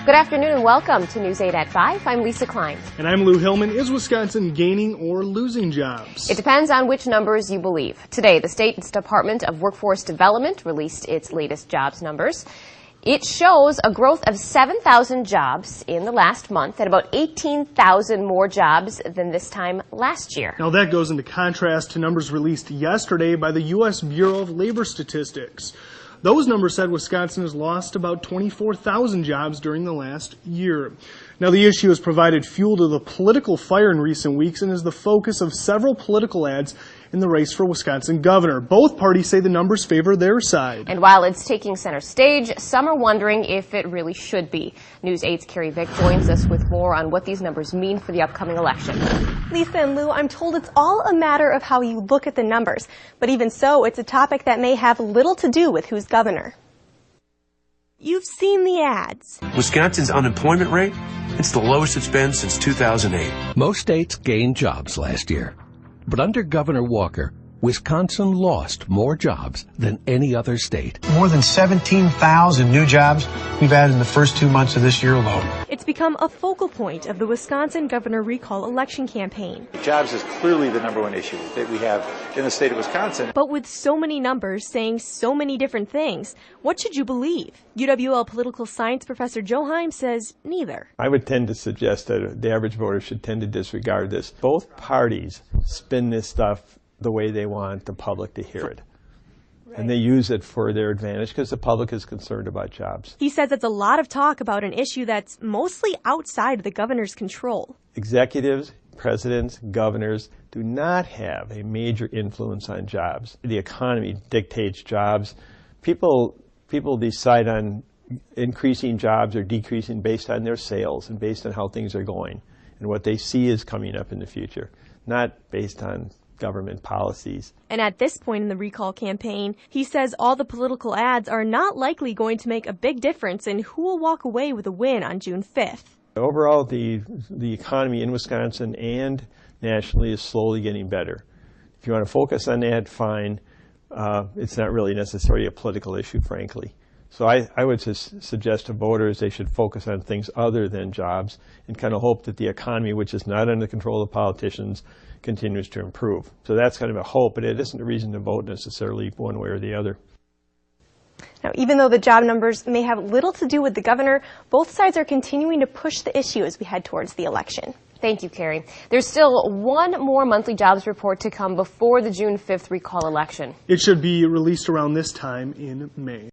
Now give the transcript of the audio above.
Good afternoon and welcome to News 8 at 5. I'm Lisa Klein. And I'm Lou Hillman. Is Wisconsin gaining or losing jobs? It depends on which numbers you believe. Today, the state's Department of Workforce Development released its latest jobs numbers. It shows a growth of 7,000 jobs in the last month and about 18,000 more jobs than this time last year. Now that goes into contrast to numbers released yesterday by the U.S. Bureau of Labor Statistics. Those numbers said Wisconsin has lost about 24,000 jobs during the last year. Now, the issue has provided fuel to the political fire in recent weeks and is the focus of several political ads in the race for Wisconsin governor. Both parties say the numbers favor their side. And while it's taking center stage, some are wondering if it really should be. News 8's Carrie Vick joins us with more on what these numbers mean for the upcoming election. Lisa and Lou, I'm told it's all a matter of how you look at the numbers. But even so, it's a topic that may have little to do with who's governor. You've seen the ads. Wisconsin's unemployment rate, it's the lowest it's been since 2008. Most states gained jobs last year. But under Governor Walker, Wisconsin lost more jobs than any other state. More than 17,000 new jobs we've added in the first 2 months of this year alone. It's become a focal point of the Wisconsin governor recall election campaign. Jobs is clearly the number one issue that we have in the state of Wisconsin. But with so many numbers saying so many different things, what should you believe? UWL political science professor Joe Heim says neither. I would tend to suggest that the average voter should tend to disregard this. Both parties spin this stuff the way they want the public to hear it. Right. And they use it for their advantage because the public is concerned about jobs. He says it's a lot of talk about an issue that's mostly outside the governor's control. Executives, presidents, governors do not have a major influence on jobs. The economy dictates jobs. People decide on increasing jobs or decreasing based on their sales and based on how things are going and what they see is coming up in the future, not based on government policies. And at this point in the recall campaign, he says all the political ads are not likely going to make a big difference in who will walk away with a win on June 5th. Overall, the economy in Wisconsin and nationally is slowly getting better. If you want to focus on that, fine. It's not really necessarily a political issue, frankly. So I would suggest to voters they should focus on things other than jobs and kind of hope that the economy, which is not under the control of politicians, continues to improve. So that's kind of a hope, but it isn't a reason to vote necessarily one way or the other. Now, even though the job numbers may have little to do with the governor, both sides are continuing to push the issue as we head towards the election. Thank you, Carrie. There's still one more monthly jobs report to come before the June 5th recall election. It should be released around this time in May.